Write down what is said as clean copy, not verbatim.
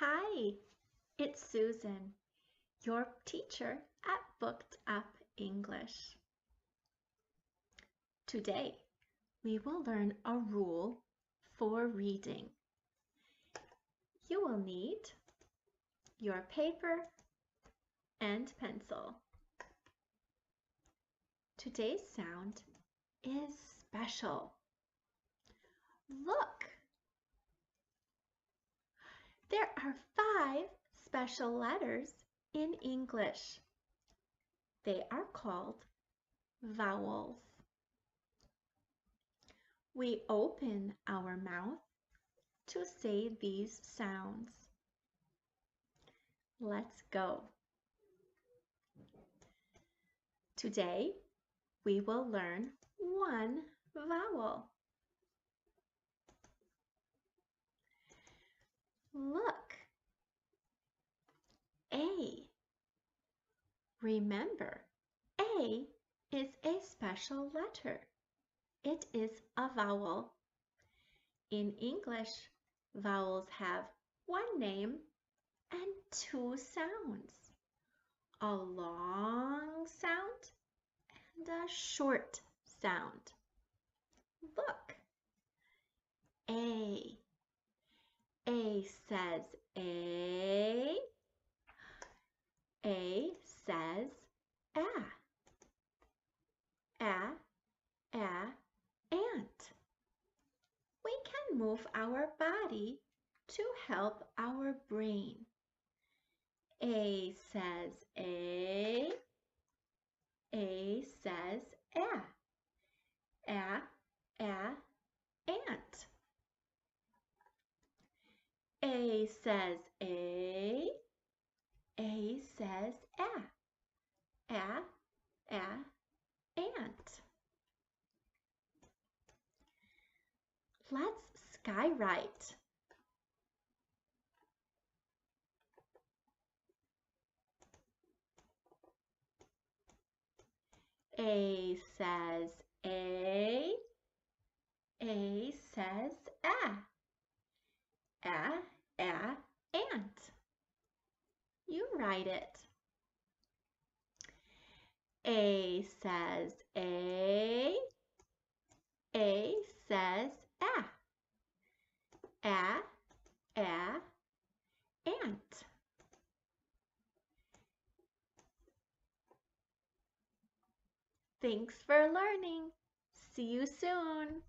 Hi, it's Susan, your teacher at Booked Up English. Today, we will learn a rule for reading. You will need your paper and pencil. Today's sound is special. Look! There are 5 special letters in English. They are called vowels. We open our mouth to say these sounds. Let's go. Today, we will learn one vowel. Look, A. Remember, A is a special letter. It is a vowel. In English, vowels have one name and 2 sounds, a long sound and a short sound. Look, A. A says A. A says A. Ant. We can move our body to help our brain. A says A. A says A. Ant. A says A. A says A. Ant. Let's skywrite. A says A. A says A. Ant. You write it. A says A. A says A. Ant. Thanks for learning. See you soon.